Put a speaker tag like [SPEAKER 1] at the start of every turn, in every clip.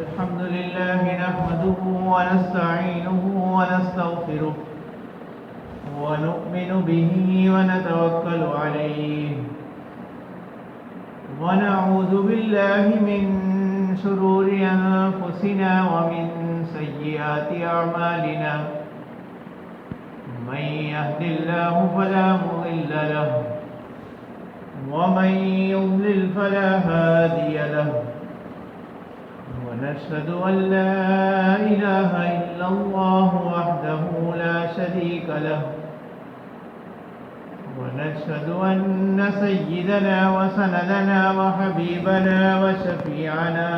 [SPEAKER 1] الحمد لله نحمده ونستعينه ونستغفره ونؤمن به ونتوكل عليه ونعوذ بالله من شرور أنفسنا ومن سيئات أعمالنا من يهد الله فلا مضل له ومن يضلل فلا هادي له ونشهد أن لا إله إلا الله وحده لا شريك له ونشهد أن سيدنا وسندنا وحبيبنا وشفيعنا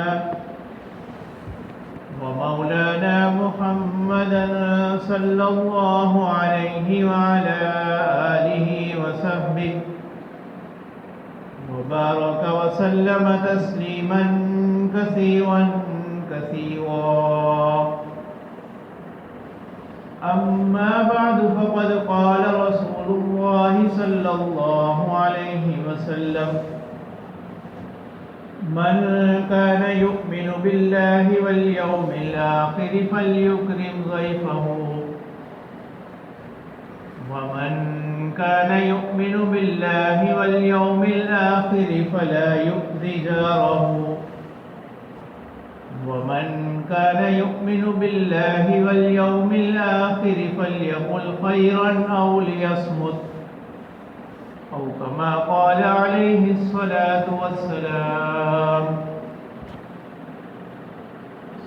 [SPEAKER 1] ومولانا محمدا صلى الله عليه وعلى آله وصحبه وبارك وسلم تسليما كثيرا أما بعد فقد قال رسول الله صلى الله عليه وسلم من كان يؤمن بالله واليوم الآخر فليكرم ضيفه ومن كان يؤمن بالله واليوم الآخر فلا يؤذ جاره ومن كان يؤمن بالله واليوم الآخر فليقل خيرا أو ليصمت أو كما قال عليه الصلاة والسلام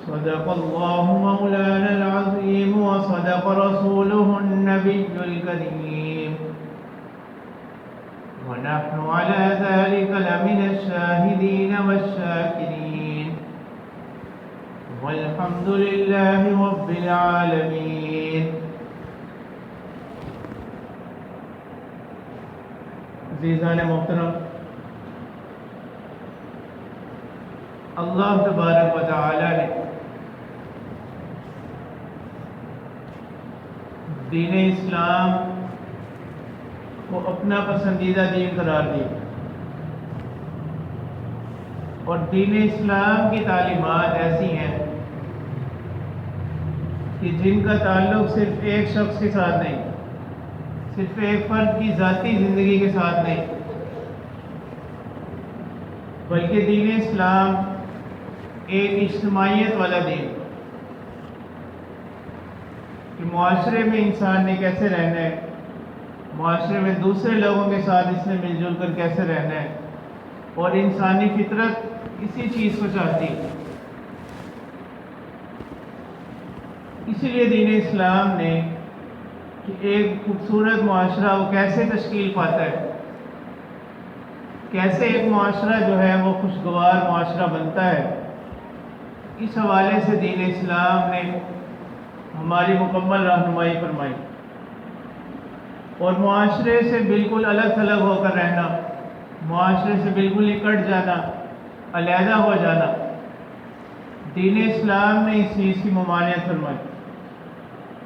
[SPEAKER 1] صدق الله مولانا العظيم وصدق رسوله النبي الكريم ونحن على ذلك لمن الشاهدين والشاكرين والحمد لله رب العالمين. عزیزان محترم، اللہ تبارک و تعالی نے دین اسلام کو اپنا پسندیدہ دین قرار دیا اور دین اسلام کی تعلیمات ایسی ہیں کہ جن کا تعلق صرف ایک شخص کے ساتھ نہیں، صرف ایک فرد کی ذاتی زندگی کے ساتھ نہیں، بلکہ دین اسلام ایک اجتماعیت والا دین کہ معاشرے میں انسان نے کیسے رہنا ہے، معاشرے میں دوسرے لوگوں کے ساتھ اس نے مل جل کر کیسے رہنا ہے، اور انسانی فطرت اسی چیز کو چاہتی ہے. اسی لیے دین اسلام نے کہ ایک خوبصورت معاشرہ وہ کیسے تشکیل پاتا ہے، کیسے ایک معاشرہ جو ہے وہ خوشگوار معاشرہ بنتا ہے، اس حوالے سے دین اسلام نے ہماری مکمل رہنمائی فرمائی. اور معاشرے سے بالکل الگ تھلگ ہو کر رہنا، معاشرے سے بالکل نکٹ جانا، علیحدہ ہو جانا، دین اسلام نے اس چیز کی ممانعت فرمائی.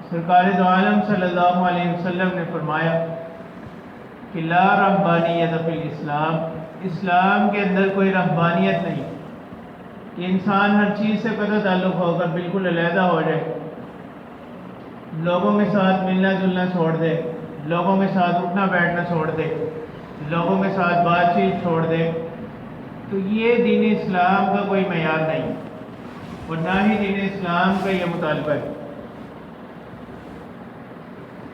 [SPEAKER 1] سرکار دو عالم صلی اللہ علیہ وسلم نے فرمایا کہ لا رہبانیت فی الاسلام، اسلام کے اندر کوئی رہبانیت نہیں کہ انسان ہر چیز سے قطع تعلق ہو کر بالکل علیحدہ ہو جائے، لوگوں کے ساتھ ملنا جلنا چھوڑ دے، لوگوں کے ساتھ اٹھنا بیٹھنا چھوڑ دے، لوگوں کے ساتھ بات چیت چھوڑ دے. تو یہ دین اسلام کا کوئی معیار نہیں اور نہ ہی دین اسلام کا یہ مطالبہ ہے،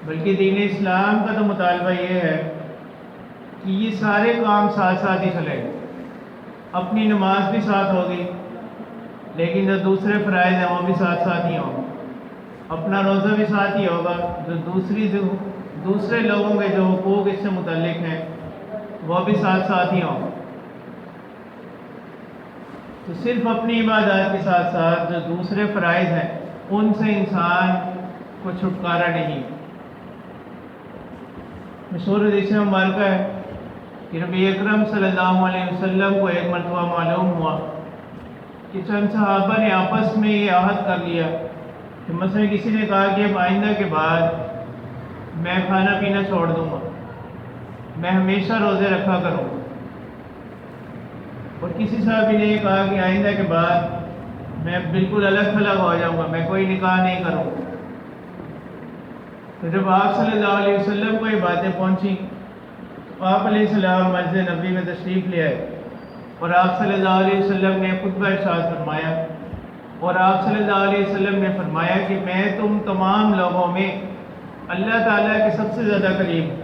[SPEAKER 1] بلکہ دین اسلام کا تو مطالبہ یہ ہے کہ یہ سارے کام ساتھ ساتھ ہی چلیں. اپنی نماز بھی ساتھ ہوگی لیکن جو دوسرے فرائض ہیں وہ بھی ساتھ ساتھ ہی ہوں. اپنا روزہ بھی ساتھ ہی ہوگا، جو دوسرے لوگوں کے جو حقوق اس سے متعلق ہیں وہ بھی ساتھ ساتھ ہی ہوں۔ تو صرف اپنی عبادات کے ساتھ ساتھ جو دوسرے فرائض ہیں ان سے انسان کو چھٹکارا نہیں۔ مشہور حدیث مبارکہ ہے کہ نبی اکرم صلی اللہ علیہ وسلم کو ایک مرتبہ معلوم ہوا کہ چند صحابہ نے آپس میں یہ عہد کر لیا کہ مثلا کسی نے کہا کہ اب آئندہ کے بعد میں کھانا پینا چھوڑ دوں گا، میں ہمیشہ روزے رکھا کروں گا، اور کسی صحابی نے یہ کہا کہ آئندہ کے بعد میں بالکل الگ تھلگ ہو جاؤں گا، میں کوئی نکاح نہیں کروں گا۔ تو جب آپ صلی اللہ علیہ وسلم کو یہ باتیں پہنچیں تو آپ علیہ السلام مسجد نبوی میں تشریف لے آئے، اور آپ صلی اللہ علیہ وسلم نے خطبہ ارشاد فرمایا، اور آپ صلی اللہ علیہ وسلم نے فرمایا کہ میں تم تمام لوگوں میں اللہ تعالیٰ کے سب سے زیادہ قریب ہوں،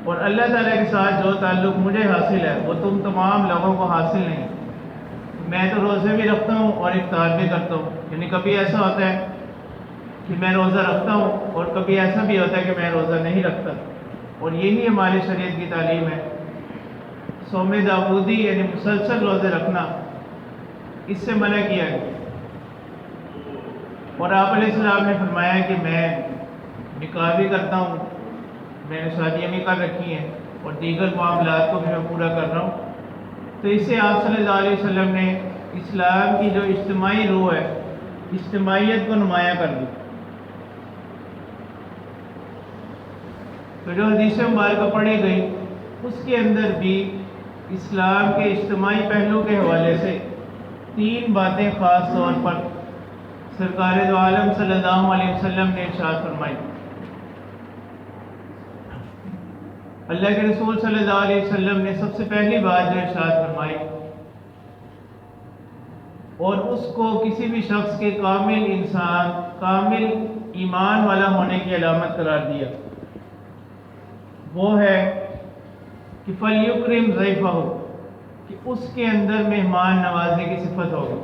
[SPEAKER 1] اور اللہ تعالیٰ کے ساتھ جو تعلق مجھے حاصل ہے وہ تم تمام لوگوں کو حاصل نہیں۔ میں تو روزے بھی رکھتا ہوں اور افطار بھی کرتا ہوں، یعنی کبھی ایسا ہوتا ہے کہ میں روزہ رکھتا ہوں اور کبھی ایسا بھی ہوتا ہے کہ میں روزہ نہیں رکھتا، اور یہی ہماری شریعت کی تعلیم ہے۔ صوم داؤدی یعنی مسلسل روزے رکھنا، اس سے منع کیا گیا۔ اور آپ علیہ السلام نے فرمایا کہ میں نکاح بھی کرتا ہوں، میں نے شادیاں بھی کر رکھی ہیں، اور دیگر معاملات کو بھی میں پورا کر رہا ہوں۔ تو اس سے آپ صلی اللہ علیہ وسلم نے اسلام کی جو اجتماعی روح ہے، اجتماعیت کو نمایاں کر دی۔ تو جو حدیث مبارکہ پڑھی گئی اس کے اندر بھی اسلام کے اجتماعی پہلو کے حوالے سے 3 باتیں خاص طور پر سرکار دو عالم صلی اللہ علیہ وسلم نے ارشاد فرمائی۔ اللہ کے رسول صلی اللہ علیہ وسلم نے سب سے پہلی بات جو ارشاد فرمائی، اور اس کو کسی بھی شخص کے کامل انسان، کامل ایمان والا ہونے کی علامت قرار دیا، وہ ہے کہ فَلْيُكْرِمْ ضَيْفَهُ، کہ اس کے اندر مہمان نوازی کی صفت ہوگی۔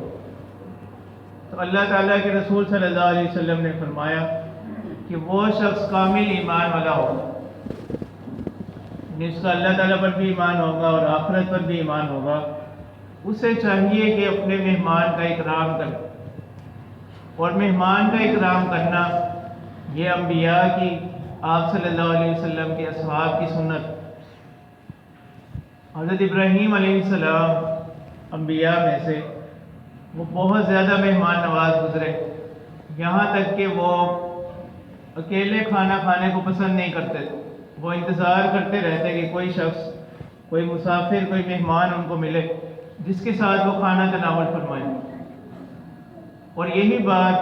[SPEAKER 1] تو اللہ تعالیٰ کے رسول صلی اللہ علیہ وسلم نے فرمایا کہ وہ شخص کامل ایمان والا ہوگا، جس کا اللہ تعالیٰ پر بھی ایمان ہوگا اور آخرت پر بھی ایمان ہوگا، اسے چاہیے کہ اپنے مہمان کا اکرام کرے۔ اور مہمان کا اکرام کرنا یہ انبیاء کی، آپ صلی اللہ علیہ وسلم کے اصحاب کی سنت۔ حضرت ابراہیم علیہ السلام انبیاء میں سے وہ بہت زیادہ مہمان نواز گزرے، یہاں تک کہ وہ اکیلے کھانا کھانے کو پسند نہیں کرتے تھے، وہ انتظار کرتے رہتے کہ کوئی شخص، کوئی مسافر، کوئی مہمان ان کو ملے جس کے ساتھ وہ کھانا تناول فرمائیں۔ اور یہی بات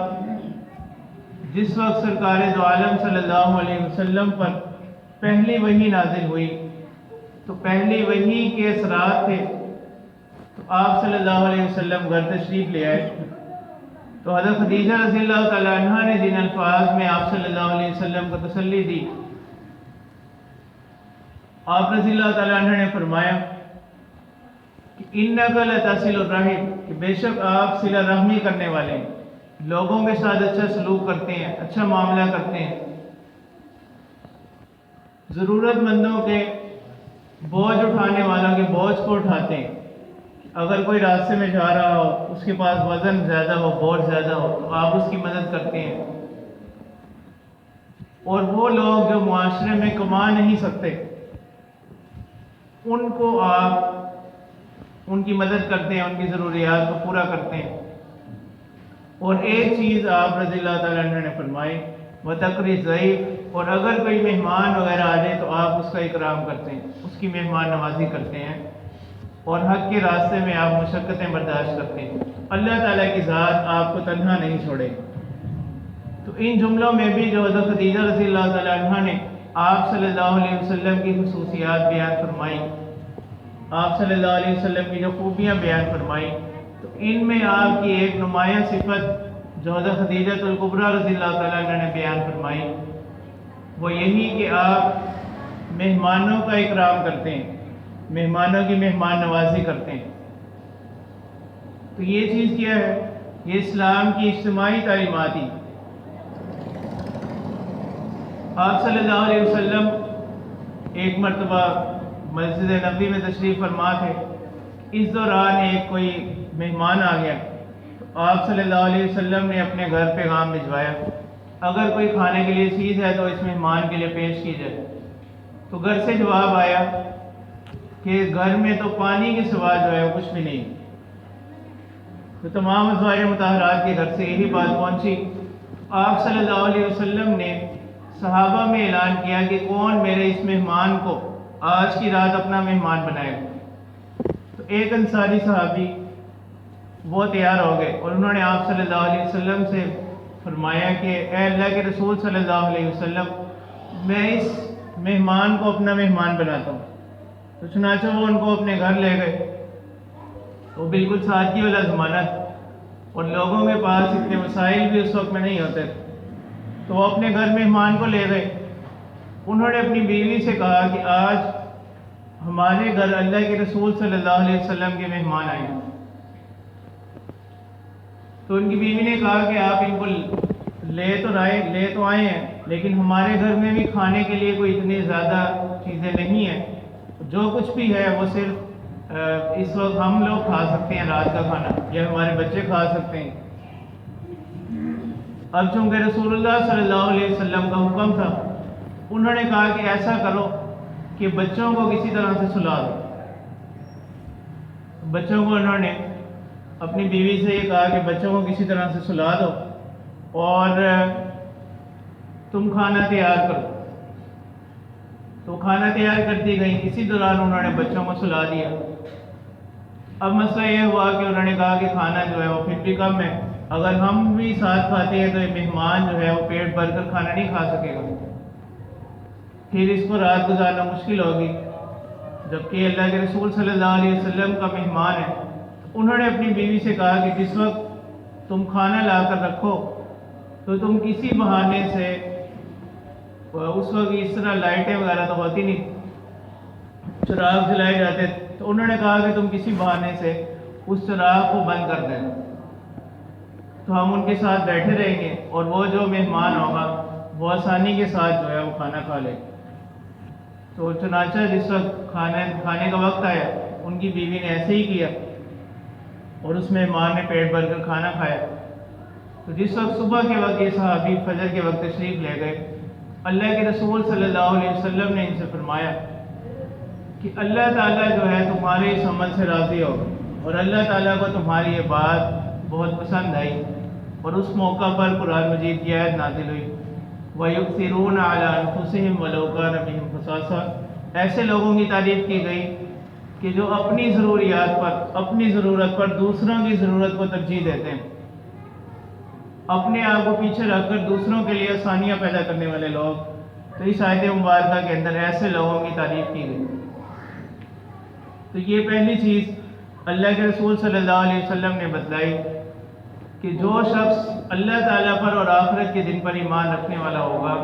[SPEAKER 1] جس وقت سرکار دو عالم صلی اللہ علیہ وسلم پر پہلی وحی نازل ہوئی تو پہلی وحی کے اثرات تھے، تو آپ صلی اللہ علیہ وسلم گھر تشریف لے آئے، تو حضرت خدیجہ رضی اللہ تعالیٰ عنہ نے جن الفاظ میں آپ صلی اللہ علیہ وسلم کو تسلی دی، آپ رضی اللہ تعالیٰ عنہ نے فرمایا کہ اِنَّكَ لَتَصِلُ الرَّحِمَ، کہ بے شک آپ صلہ رحمی کرنے والے ہیں، لوگوں کے ساتھ اچھا سلوک کرتے ہیں، اچھا معاملہ کرتے ہیں، ضرورت مندوں کے بوجھ اٹھانے والوں کے بوجھ کو اٹھاتے ہیں۔ اگر کوئی راستے میں جا رہا ہو، اس کے پاس وزن زیادہ ہو، بوجھ زیادہ ہو، تو آپ اس کی مدد کرتے ہیں۔ اور وہ لوگ جو معاشرے میں کما نہیں سکتے، ان کو آپ ان کی مدد کرتے ہیں، ان کی ضروریات کو پورا کرتے ہیں۔ اور ایک چیز آپ رضی اللہ تعالیٰ عنہ نے فرمائی، وَتَقْرِي الضَّيْفَ، اور اگر کوئی مہمان وغیرہ آ جائے تو آپ اس کا اکرام کرتے ہیں، اس کی مہمان نوازی کرتے ہیں، اور حق کے راستے میں آپ مشقتیں برداشت کرتے ہیں۔ اللہ تعالیٰ کی ذات آپ کو تنہا نہیں چھوڑے۔ تو ان جملوں میں بھی جو حضرت خدیجہ رضی اللہ تعالیٰ عنہ نے آپ صلی اللہ علیہ وسلم کی خصوصیات بیان فرمائی، آپ صلی اللہ علیہ وسلم کی جو خوبیاں بیان فرمائی، تو ان میں آپ کی ایک نمایاں صفت جو حضرت خدیجہ الکبریٰ رضی اللہ تعالیٰ عنہ نے بیان فرمائی، وہ یہی کہ آپ مہمانوں کا اکرام کرتے ہیں، مہمانوں کی مہمان نوازی کرتے ہیں۔ تو یہ چیز کیا ہے یہ اسلام کی اجتماعی تعلیمات ہی۔ آپ صلی اللہ علیہ وسلم ایک مرتبہ مسجد نبوی میں تشریف فرما تھے۔ اس دوران ایک کوئی مہمان آ گیا تو آپ صلی اللہ علیہ وسلم نے اپنے گھر پیغام بھجوایا، اگر کوئی کھانے کے لیے چیز ہے تو اس مہمان کے لیے پیش کی جائے۔ تو گھر سے جواب آیا کہ گھر میں تو پانی کے سوا جو ہے وہ کچھ بھی نہیں۔ تو تمام ازواج مطہرات کے گھر سے یہی بات پہنچی۔ آپ صلی اللہ علیہ وسلم نے صحابہ میں اعلان کیا کہ کون میرے اس مہمان کو آج کی رات اپنا مہمان بنائے گا۔ تو ایک انصاری صحابی وہ تیار ہو گئے اور انہوں نے آپ صلی اللہ علیہ وسلم سے فرمایا کہ اے اللہ کے رسول صلی اللہ علیہ وسلم، میں اس مہمان کو اپنا مہمان بناتا ہوں۔ تو چنانچہ وہ ان کو اپنے گھر لے گئے۔ وہ بالکل سادگی والا زمانہ تھا اور لوگوں کے پاس اتنے وسائل بھی اس وقت میں نہیں ہوتے تھے، تو وہ اپنے گھر مہمان کو لے گئے۔ انہوں نے اپنی بیوی سے کہا کہ آج ہمارے گھر اللہ کے رسول صلی اللہ علیہ وسلم کے مہمان آئے ہیں۔ تو ان کی بیوی نے کہا کہ آپ ان کو لے تو آئے ہیں، لیکن ہمارے گھر میں بھی کھانے کے لیے کوئی اتنی زیادہ چیزیں نہیں ہیں، جو کچھ بھی ہے وہ صرف اس وقت ہم لوگ کھا سکتے ہیں رات کا کھانا، یا ہمارے بچے کھا سکتے ہیں۔ اب چونکہ رسول اللہ صلی اللہ علیہ وسلم کا حکم تھا، انہوں نے کہا کہ ایسا کرو کہ بچوں کو کسی طرح سے سلا دو۔ بچوں کو انہوں نے اپنی بیوی سے یہ کہا کہ بچوں کو کسی طرح سے سلا دو اور تم کھانا تیار کرو۔ تو کھانا تیار کرتی گئیں، اسی دوران انہوں نے بچوں کو سلا دیا۔ اب مسئلہ یہ ہوا کہ انہوں نے کہا کہ کھانا جو ہے وہ پھر بھی کم ہے، اگر ہم بھی ساتھ کھاتے ہیں تو یہ مہمان جو ہے وہ پیٹ بھر کر کھانا نہیں کھا سکے گا، پھر اس کو رات گزارنا مشکل ہوگی، جبکہ اللہ کے رسول صلی اللہ علیہ وسلم کا مہمان ہے۔ انہوں نے اپنی بیوی سے کہا کہ جس وقت تم کھانا لا کر رکھو تو تم کسی بہانے سے، اس وقت اس طرح لائٹیں وغیرہ تو ہوتی نہیں، چراغ جلائے جاتے، تو انہوں نے کہا کہ تم کسی بہانے سے اس چراغ کو بند کر دینا، تو ہم ان کے ساتھ بیٹھے رہیں گے اور وہ جو مہمان ہوگا وہ آسانی کے ساتھ جو ہے وہ کھانا کھا لے۔ تو چنانچہ جس وقت کھانے کا وقت آیا، ان کی بیوی نے ایسے ہی کیا اور اس مہمان نے پیٹ بھر کر کھانا کھایا۔ تو جس وقت صبح کے وقت یہ صحابی فجر کے وقت تشریف لے گئے، اللہ کے رسول صلی اللہ علیہ وسلم نے ان سے فرمایا کہ اللہ تعالیٰ جو ہے تمہارے اس عمل سے راضی ہو، اور اللہ تعالیٰ کو تمہاری یہ بات بہت پسند آئی، اور اس موقع پر قرآن مجید کی آیت نازل ہوئی، وَيُؤْثِرُونَ عَلَىٰ أَنفُسِهِمْ وَلَوْ كَانَ بِهِمْ خَصَاصَةٌ، ایسے لوگوں کی تعریف کی گئی کہ جو اپنی ضروریات پر، اپنی ضرورت پر دوسروں کی ضرورت کو ترجیح دیتے ہیں، اپنے آپ کو پیچھے رکھ کر دوسروں کے لیے آسانیاں پیدا کرنے والے لوگ۔ تو اس آیت مبارکہ کے اندر ایسے لوگوں کی تعریف کی گئی۔ تو یہ پہلی چیز اللہ کے رسول صلی اللہ علیہ وسلم نے بتلائی کہ جو شخص اللہ تعالیٰ پر اور آخرت کے دن پر ایمان رکھنے والا ہوگا،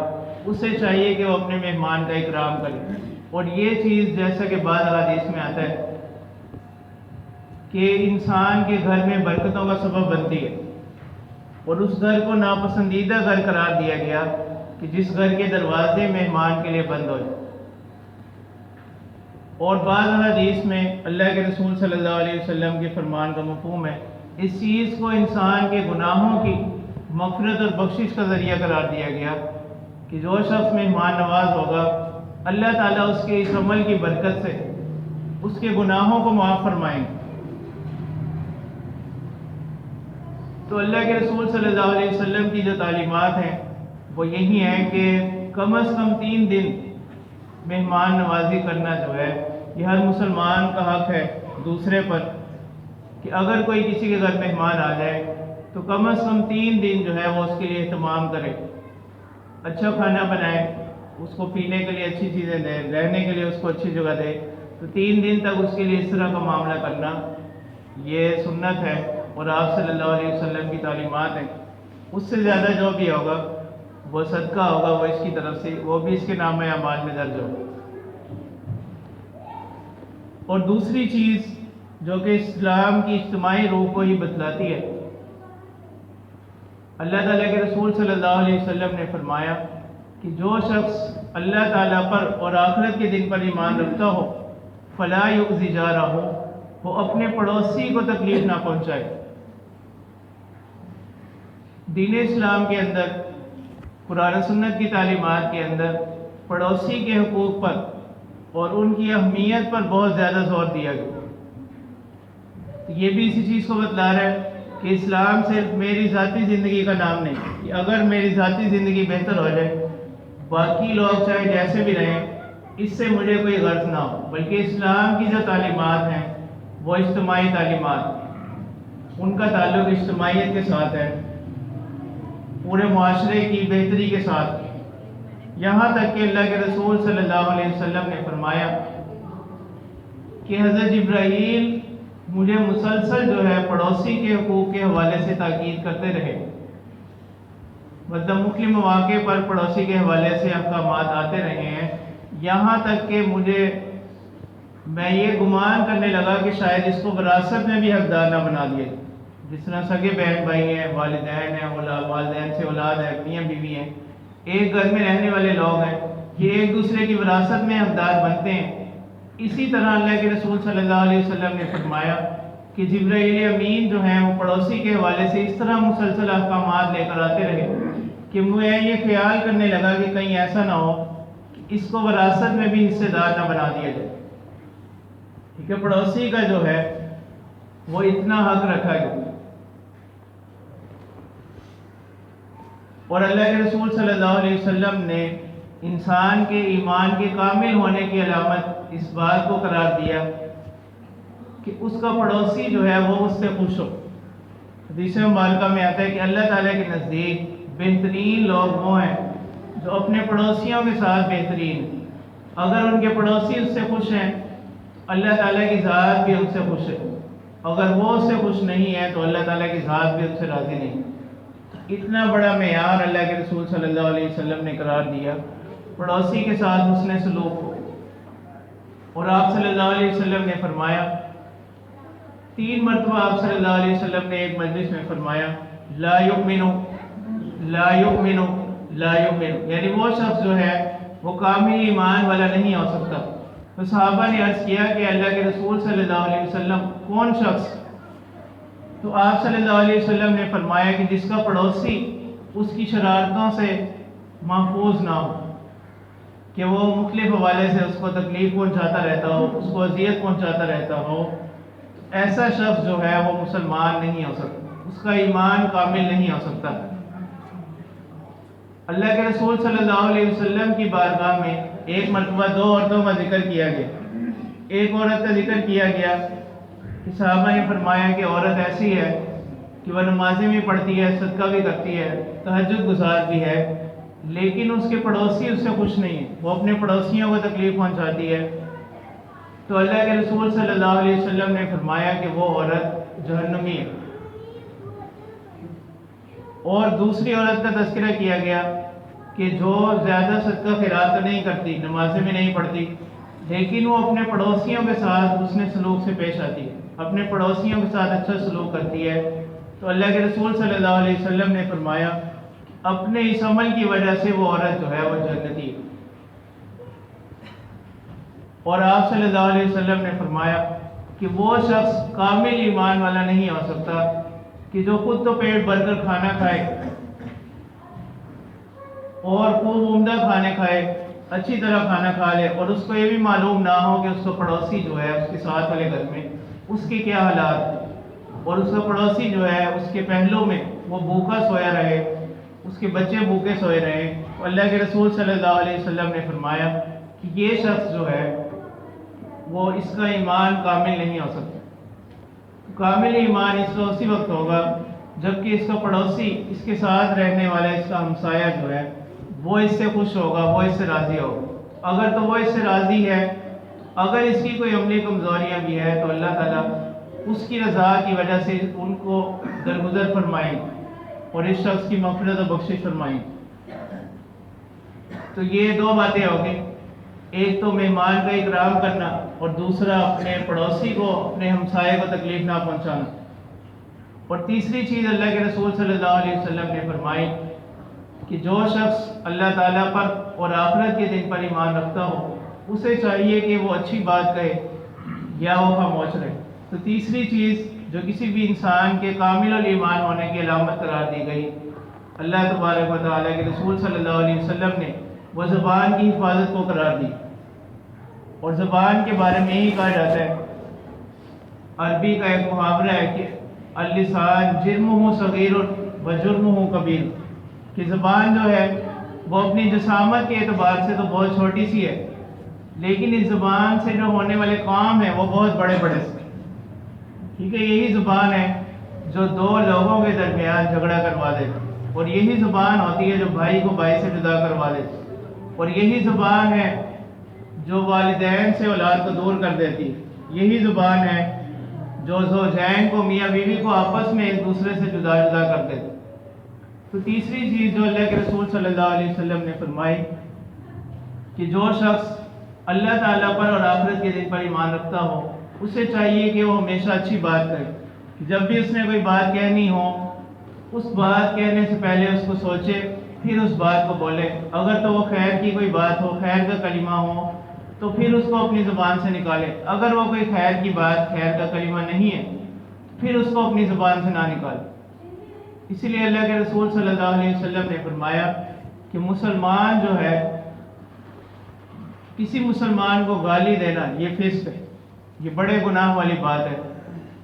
[SPEAKER 1] اسے چاہیے کہ وہ اپنے مہمان کا اکرام کرے۔ اور یہ چیز جیسا کہ بعض حدیث میں آتا ہے کہ انسان کے گھر میں برکتوں کا سبب بنتی ہے، اور اس گھر کو ناپسندیدہ گھر قرار دیا گیا کہ جس گھر کے دروازے مہمان کے لیے بند ہوئے۔ اور بعض حدیث میں اللہ کے رسول صلی اللہ علیہ وسلم کے فرمان کا مفہوم ہے، اس چیز کو انسان کے گناہوں کی مغفرت اور بخشش کا ذریعہ قرار دیا گیا کہ جو شخص مہمان نواز ہوگا، اللہ تعالیٰ اس کے اس عمل کی برکت سے اس کے گناہوں کو معاف فرمائیں گے۔ تو اللہ کے رسول صلی اللہ علیہ وسلم کی جو تعلیمات ہیں وہ یہی ہیں کہ کم از کم 3 دن مہمان نوازی کرنا جو ہے یہ ہر مسلمان کا حق ہے دوسرے پر، کہ اگر کوئی کسی کے گھر مہمان آ جائے تو کم از کم 3 دن جو ہے وہ اس کے لیے اہتمام کرے، اچھا کھانا بنائے، اس کو پینے کے لیے اچھی چیزیں دے، رہنے کے لیے اس کو اچھی جگہ دے۔ تو 3 دن تک اس کے لیے اس طرح کا معاملہ کرنا یہ سنت ہے اور آپ صلی اللہ علیہ وسلم کی تعلیمات ہیں۔ اس سے زیادہ جو بھی ہوگا وہ صدقہ ہوگا، وہ اس کی طرف سے، وہ بھی اس کے نام اعمال میں درج ہوگا۔ اور دوسری چیز جو کہ اسلام کی اجتماعی روح کو ہی بتلاتی ہے، اللہ تعالیٰ کے رسول صلی اللہ علیہ وسلم نے فرمایا کہ جو شخص اللہ تعالیٰ پر اور آخرت کے دن پر ایمان رکھتا ہو فلا یؤذی جارہ ہو، وہ اپنے پڑوسی کو تکلیف نہ پہنچائے۔ دین اسلام کے اندر، قرآن و سنت کی تعلیمات کے اندر پڑوسی کے حقوق پر اور ان کی اہمیت پر بہت زیادہ زور دیا گیا۔ یہ بھی اسی چیز کو بتلا رہا ہے کہ اسلام صرف میری ذاتی زندگی کا نام نہیں کہ اگر میری ذاتی زندگی بہتر ہو جائے باقی لوگ چاہے جیسے بھی رہیں اس سے مجھے کوئی غرض نہ ہو، بلکہ اسلام کی جو تعلیمات ہیں وہ اجتماعی تعلیمات، ان کا تعلق اجتماعیت کے ساتھ ہے، پورے معاشرے کی بہتری کے ساتھ، یہاں تک کہ اللہ کے رسول صلی اللہ علیہ وسلم نے فرمایا کہ حضرت جبرائیل مجھے مسلسل جو ہے پڑوسی کے حقوق کے حوالے سے تاکید کرتے رہے، مطلب مختلف مواقع پر پڑوسی کے حوالے سے احکامات آتے رہے ہیں، یہاں تک کہ میں یہ گمان کرنے لگا کہ شاید اس کو وراثت میں بھی حقدار نہ بنا دیا، جس طرح سگے بہن بھائی ہیں، والدین ہیں، والدین سے اولاد ہے، میاں بیوی ہیں، ایک گھر میں رہنے والے لوگ ہیں، یہ ایک دوسرے کی وراثت میں حقدار بنتے ہیں۔ اسی طرح اللہ کے رسول صلی اللہ علیہ وسلم نے فرمایا کہ جبرائیل امین جو ہیں وہ پڑوسی کے حوالے سے اس طرح مسلسل احکامات لے کر آتے رہے کہ میں یہ خیال کرنے لگا کہ کہیں ایسا نہ ہو کہ اس کو وراثت میں بھی حصے دار نہ بنا دیا جائے، کیونکہ پڑوسی کا جو ہے وہ اتنا حق رکھا گیا۔ اور اللہ کے رسول صلی اللہ علیہ وسلم نے انسان کے ایمان کے کامل ہونے کی علامت اس بات کو قرار دیا کہ اس کا پڑوسی جو ہے وہ اس سے خوش ہو۔ حدیث مبارکہ میں آتا ہے کہ اللہ تعالیٰ کے نزدیک بہترین لوگ وہ ہیں جو اپنے پڑوسیوں کے ساتھ بہترین ہیں۔ اگر ان کے پڑوسی اس سے خوش ہیں اللہ تعالیٰ کی ذات بھی ان سے خوش ہے، اگر وہ اس سے خوش نہیں ہے تو اللہ تعالیٰ کی ذات بھی ان سے راضی نہیں۔ اتنا بڑا معیار اللہ کے رسول صلی اللہ علیہ وسلم نے قرار دیا پڑوسی کے ساتھ حسن سلوک ہو۔ اور آپ صلی اللہ علیہ وسلم نے فرمایا، 3 مرتبہ آپ صلی اللہ علیہ وسلم نے ایک مجلس میں فرمایا لا یؤمن لا یؤمن لا یؤمن، یعنی وہ شخص جو ہے وہ کامل ایمان والا نہیں ہو سکتا۔ تو صحابہ نے عرض کیا کہ اللہ کے رسول صلی اللہ علیہ وسلم کون شخص؟ تو آپ صلی اللہ علیہ وسلم نے فرمایا کہ جس کا پڑوسی اس کی شرارتوں سے محفوظ نہ ہو، کہ وہ مختلف حوالے سے اس کو تکلیف پہنچاتا رہتا ہو، اس کو اذیت پہنچاتا رہتا ہو، ایسا شخص جو ہے وہ مسلمان نہیں ہو سکتا، اس کا ایمان کامل نہیں ہو سکتا۔ اللہ کے رسول صلی اللہ علیہ وسلم کی بارگاہ میں ایک مرتبہ 2 عورتوں کا ذکر کیا گیا۔ ایک عورت کا ذکر کیا گیا کہ صحابہ نے فرمایا کہ عورت ایسی ہے کہ وہ نمازیں بھی پڑھتی ہے، صدقہ بھی کرتی ہے، تہجد گزار بھی ہے، لیکن اس کے پڑوسی اس سے خوش نہیں ہیں، وہ اپنے پڑوسیوں کو تکلیف پہنچاتی ہے۔ تو اللہ کے رسول صلی اللہ علیہ وسلم نے فرمایا کہ وہ عورت جہنمی ہے۔ اور دوسری عورت کا تذکرہ کیا گیا کہ جو زیادہ صدقہ خیرات تو نہیں کرتی، نمازیں بھی نہیں پڑھتی، لیکن وہ اپنے پڑوسیوں کے ساتھ حسن سلوک سے پیش آتی ہے، اپنے پڑوسیوں کے ساتھ اچھا سلوک کرتی ہے۔ تو اللہ کے رسول صلی اللہ علیہ وسلم نے فرمایا اپنے اس عمل کی وجہ سے وہ عورت جو ہے وہ جنتی ہے۔ اور آپ صلی اللہ علیہ وسلم نے فرمایا کہ وہ شخص کامل ایمان والا نہیں ہو سکتا کہ جو خود تو پیٹ بھر کر کھانا کھائے اور خوب عمدہ کھانے کھائے، اچھی طرح کھانا کھا لے، اور اس کو یہ بھی معلوم نہ ہو کہ اس کو پڑوسی جو ہے اس کے ساتھ والے گھر میں اس کے کیا حالات ہیں، اور اس کا پڑوسی جو ہے اس کے پہلو میں وہ بھوکا سویا رہے، اس کے بچے بھوکے سوئے رہے۔ تو اللہ کے رسول صلی اللہ علیہ وسلم نے فرمایا کہ یہ شخص جو ہے وہ اس کا ایمان کامل نہیں ہو سکتا۔ کامل ایمان اس کا اسی وقت ہوگا جبکہ اس کا پڑوسی، اس کے ساتھ رہنے والا، اس کا ہمسایہ جو ہے وہ اس سے خوش ہوگا، وہ اس سے راضی ہوگا۔ اگر تو وہ اس سے راضی ہے، اگر اس کی کوئی عملی کمزوریاں بھی ہے تو اللہ تعالیٰ اس کی رضا کی وجہ سے ان کو درگزر فرمائیں اور اس شخص کی مغفرت و بخشش فرمائیں۔ تو یہ 2 باتیں ہوگی، ایک تو مہمان کا اکرام کرنا اور دوسرا اپنے پڑوسی کو، اپنے ہمسائے کو تکلیف نہ پہنچانا۔ اور تیسری چیز اللہ کے رسول صلی اللہ علیہ وسلم نے فرمائی کہ جو شخص اللہ تعالیٰ پر اور آخرت کے دن پر ایمان رکھتا ہو اسے چاہیے کہ وہ اچھی بات کہے یا وہ خاموش رہے۔ تو تیسری چیز جو کسی بھی انسان کے کامل الایمان ہونے کی علامت قرار دی گئی، اللہ تبارک و تعالیٰ کے رسول صلی اللہ علیہ وسلم نے وہ زبان کی حفاظت کو قرار دی۔ اور زبان کے بارے میں یہی کہا جاتا ہے، عربی کا ایک محاورہ ہے کہ اللسان جرمہ صغیر و جرمہ کبیر، کہ زبان جو ہے وہ اپنی جسامت کے اعتبار سے تو بہت چھوٹی سی ہے، لیکن اس زبان سے جو ہونے والے کام ہیں وہ بہت بڑے بڑے سے۔ ٹھیک ہے، یہی زبان ہے جو دو لوگوں کے درمیان جھگڑا کروا دیتی، اور یہی زبان ہوتی ہے جو بھائی کو بھائی سے جدا کروا دیتی، اور یہی زبان ہے جو والدین سے اولاد کو دور کر دیتی، یہی زبان ہے جو زوجین کو، میاں بیوی کو آپس میں ایک دوسرے سے جدا جدا کر دیتی۔ تو تیسری چیز جو اللہ کے رسول صلی اللہ علیہ وسلم نے فرمائی کہ جو شخص اللہ تعالیٰ پر اور آخرت کے دن پر ایمان رکھتا ہو اسے چاہیے کہ وہ ہمیشہ اچھی بات کرے۔ جب بھی اس نے کوئی بات کہنی ہو، اس بات کہنے سے پہلے اس کو سوچے، پھر اس بات کو بولے۔ اگر تو وہ خیر کی کوئی بات ہو، خیر کا کلمہ ہو، تو پھر اس کو اپنی زبان سے نکالے۔ اگر وہ کوئی خیر کی بات، خیر کا کلمہ نہیں ہے، پھر اس کو اپنی زبان سے نہ نکالے۔ اسی لیے اللہ کے رسول صلی اللہ علیہ وسلم نے فرمایا کہ مسلمان جو ہے، کسی مسلمان کو گالی دینا یہ فسق ہے، یہ بڑے گناہ والی بات ہے۔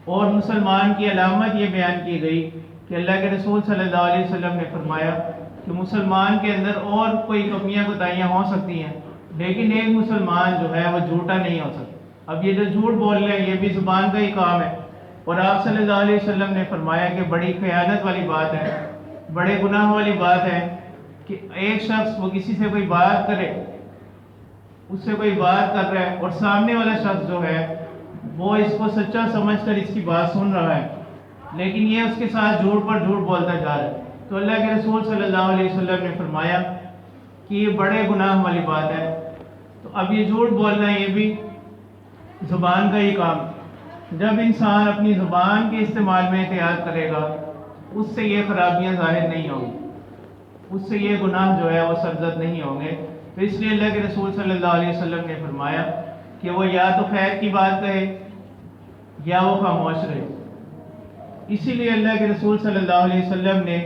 [SPEAKER 1] اور مسلمان کی علامت یہ بیان کی گئی کہ اللہ کے رسول صلی اللہ علیہ وسلم نے فرمایا کہ مسلمان کے اندر اور کوئی کمیاں کوتاہیاں ہو سکتی ہیں، لیکن ایک مسلمان جو ہے وہ جھوٹا نہیں ہو سکتا۔ اب یہ جو جھوٹ بول رہے ہیں یہ بھی زبان کا ہی کام ہے، اور آپ صلی اللہ علیہ وسلم نے فرمایا کہ بڑی خیانت والی بات ہے، بڑے گناہ والی بات ہے کہ ایک شخص وہ کسی سے کوئی بات کرے، اس سے کوئی بات کر رہا ہے اور سامنے والا شخص جو ہے وہ اس کو سچا سمجھ کر اس کی بات سن رہا ہے، لیکن یہ اس کے ساتھ جھوٹ پر جھوٹ بولتا جا رہا ہے۔ تو اللہ کے رسول صلی اللہ علیہ وسلم نے فرمایا کہ یہ بڑے گناہ والی بات ہے۔ تو اب یہ جھوٹ بولنا یہ بھی زبان کا ہی کام ہے۔ جب انسان اپنی زبان کے استعمال میں احتیاط کرے گا اس سے یہ خرابیاں ظاہر نہیں ہوں گی، اس سے یہ گناہ جو ہے وہ سرزد نہیں ہوں گے۔ تو اس لیے اللہ کے رسول صلی اللہ علیہ وسلم نے فرمایا کہ وہ یا تو خیر کی بات کہے یا وہ خاموش رہے۔ اسی لیے اللہ کے رسول صلی اللہ علیہ وسلم نے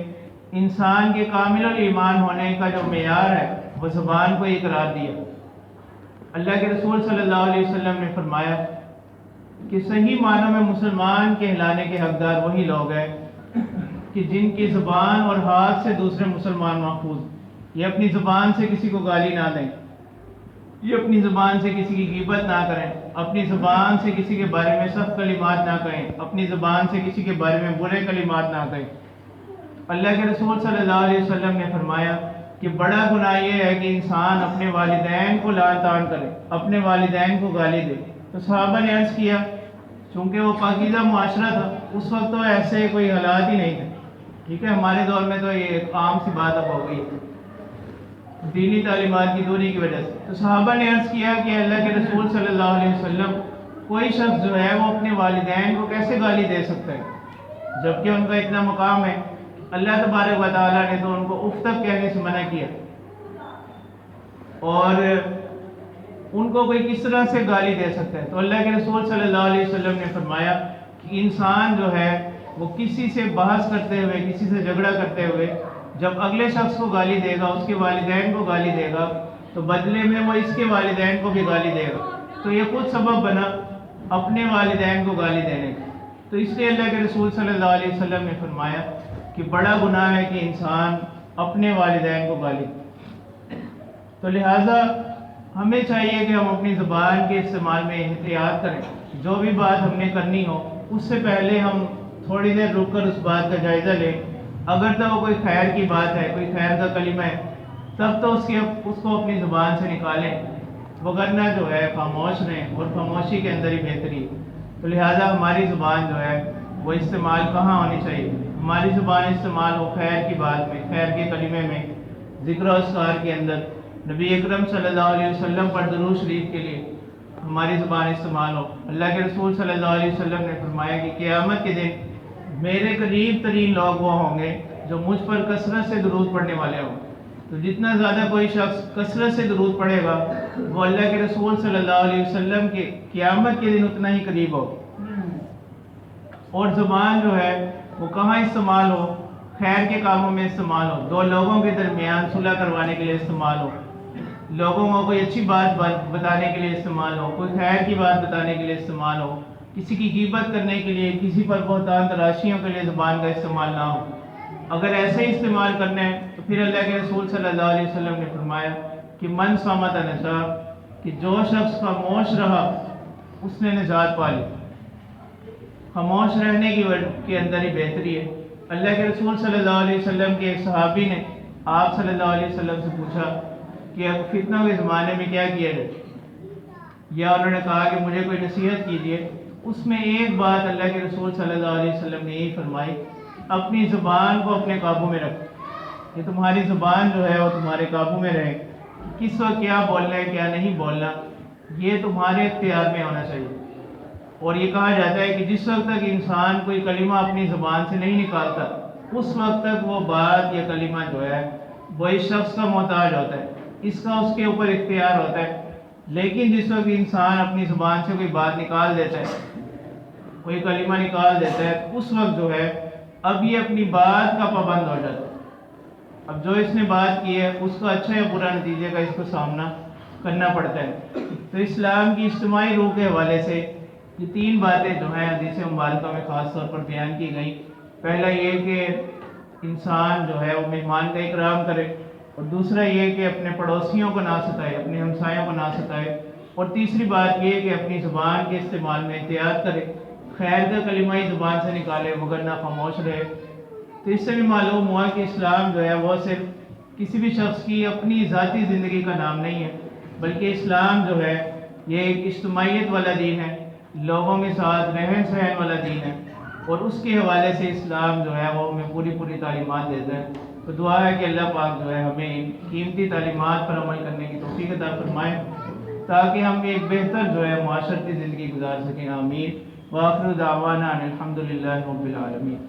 [SPEAKER 1] انسان کے کامل الایمان ہونے کا جو معیار ہے وہ زبان کو ہی قرار دیا۔ اللہ کے رسول صلی اللہ علیہ وسلم نے فرمایا کہ صحیح معنوں میں مسلمان کہلانے کے حقدار وہی لوگ ہیں کہ جن کی زبان اور ہاتھ سے دوسرے مسلمان محفوظ، یہ اپنی زبان سے کسی کو گالی نہ دیں، یہ اپنی زبان سے کسی کی غیبت نہ کریں، اپنی زبان سے کسی کے بارے میں سخت کلمات نہ کہیں، اپنی زبان سے کسی کے بارے میں برے کلمات نہ کہیں۔ اللہ کے رسول صلی اللہ علیہ وسلم نے فرمایا کہ بڑا گناہ یہ ہے کہ انسان اپنے والدین کو لعن طعن کرے، اپنے والدین کو گالی دے۔ تو صحابہ نے عرض کیا، چونکہ وہ پاکیزہ معاشرہ تھا، اس وقت تو ایسے کوئی حالات ہی نہیں تھے، ٹھیک ہے، ہمارے دور میں تو یہ ایک عام سی بات اب ہو گئی دینی تعلیمات کی دوری کی وجہ سے۔ تو صحابہ نے عرض کیا کہ اللہ کے رسول صلی اللہ علیہ وسلم، کوئی شخص جو ہے وہ اپنے والدین کو کیسے گالی دے سکتا ہے جبکہ ان کا اتنا مقام ہے؟ اللہ تبارک و تعالیٰ نے تو ان کو اف تک کہنے سے منع کیا، اور ان کو کوئی کس طرح سے گالی دے سکتا ہے؟ تو اللہ کے رسول صلی اللہ علیہ وسلم نے فرمایا کہ انسان جو ہے وہ کسی سے بحث کرتے ہوئے، کسی سے جھگڑا کرتے ہوئے جب اگلے شخص کو گالی دے گا، اس کے والدین کو گالی دے گا، تو بدلے میں وہ اس کے والدین کو بھی گالی دے گا۔ تو یہ خود سبب بنا اپنے والدین کو گالی دینے کا۔ تو اس لیے اللہ کے رسول صلی اللہ علیہ وسلم نے فرمایا کہ بڑا گناہ ہے کہ انسان اپنے والدین کو گالی دے۔ تو لہٰذا ہمیں چاہیے کہ ہم اپنی زبان کے استعمال میں احتیاط کریں۔ جو بھی بات ہم نے کرنی ہو اس سے پہلے ہم تھوڑی دیر رک کر اس بات کا جائزہ لیں۔ اگر تو وہ کوئی خیر کی بات ہے، کوئی خیر کا کلمہ ہے، تب تو اس کو اپنی زبان سے نکالیں، وگرنہ جو ہے خاموش رہیں، اور خاموشی کے اندر ہی بہتری ہے۔ تو لہٰذا ہماری زبان جو ہے وہ استعمال کہاں ہونی چاہیے؟ ہماری زبان استعمال ہو خیر کی بات میں، خیر کے کلمے میں، ذکر و اذکار کے اندر، نبی اکرم صلی اللہ علیہ وسلم پر درود شریف کے لیے ہماری زبان استعمال ہو۔ اللہ کے رسول صلی اللہ علیہ وسلم نے فرمایا کہ قیامت کے دن میرے قریب ترین لوگ وہ ہوں گے جو مجھ پر کثرت سے درود پڑھنے والے ہوں۔ تو جتنا زیادہ کوئی شخص کثرت سے درود پڑھے گا وہ اللہ کے رسول صلی اللہ علیہ وسلم کے قیامت کے دن اتنا ہی قریب ہو۔ اور زبان جو ہے وہ کہاں استعمال ہو؟ خیر کے کاموں میں استعمال ہو، دو لوگوں کے درمیان صلح کروانے کے لیے استعمال ہو، لوگوں کو کوئی اچھی بات بتانے کے لیے استعمال ہو، کوئی خیر کی بات بتانے کے لیے استعمال ہو، کسی کی غیبت کرنے کے لیے، کسی پر بہتان تراشیوں کے لیے زبان کا استعمال نہ ہو۔ اگر ایسے ہی استعمال کرنا ہے تو پھر اللہ کے رسول صلی اللہ علیہ وسلم نے فرمایا کہ من صامت نجا، کہ جو شخص خاموش رہا اس نے نجات پا لی۔ خاموش رہنے کے اندر ہی بہتری ہے۔ اللہ کے رسول صلی اللہ علیہ وسلم کے ایک صحابی نے آپ صلی اللہ علیہ وسلم سے پوچھا کہ اب فتنوں کے زمانے میں کیا کیا جائے، یا انہوں نے کہا کہ مجھے کوئی نصیحت کیجیے۔ اس میں ایک بات اللہ کے رسول صلی اللہ علیہ وسلم نے یہی فرمائی، اپنی زبان کو اپنے قابو میں رکھو، کہ تمہاری زبان جو ہے وہ تمہارے قابو میں رہے، کس وقت کیا بولنا ہے کیا نہیں بولنا یہ تمہارے اختیار میں ہونا چاہیے۔ اور یہ کہا جاتا ہے کہ جس وقت تک انسان کوئی کلمہ اپنی زبان سے نہیں نکالتا اس وقت تک وہ بات یا کلمہ جو ہے وہ اس شخص کا محتاج ہوتا ہے، اس کا اس کے اوپر اختیار ہوتا ہے۔ لیکن جس وقت انسان اپنی زبان سے کوئی بات نکال دیتا ہے، کوئی کلمہ نکال دیتا ہے، اس وقت جو ہے اب یہ اپنی بات کا پابند ہو جاتا ہے۔ اب جو اس نے بات کی ہے اس کا اچھا یا برا نتیجے کا اس کو سامنا کرنا پڑتا ہے۔ تو اسلام کی اجتماعی روح کے حوالے سے یہ تین باتیں جو ہیں حدیث مبارکہ میں خاص طور پر بیان کی گئی۔ پہلا یہ کہ انسان جو ہے وہ مہمان کا اکرام کرے، اور دوسرا یہ کہ اپنے پڑوسیوں کو نہ ستائے، اپنے ہمسایوں کو نہ ستائے، اور تیسری بات یہ کہ اپنی زبان کے استعمال میں احتیاط کرے، خیر کا کلمہ ہی زبان سے نکالے وگرنہ خاموش رہے۔ تو اس سے بھی معلوم ہوا کہ اسلام جو ہے وہ صرف کسی بھی شخص کی اپنی ذاتی زندگی کا نام نہیں ہے، بلکہ اسلام جو ہے یہ ایک اجتماعیت والا دین ہے، لوگوں کے ساتھ رہن سہن والا دین ہے، اور اس کے حوالے سے اسلام جو ہے وہ ہمیں پوری تعلیمات دیتا ہے۔ تو دعا ہے کہ اللہ پاک جو ہے ہمیں ان قیمتی تعلیمات پر عمل کرنے کی توفیق عطا فرمائے تاکہ ہم ایک بہتر جو ہے معاشرتی زندگی گزار سکیں۔ آمین۔ وآخر دعوانا ان الحمد للہ رب العالمین۔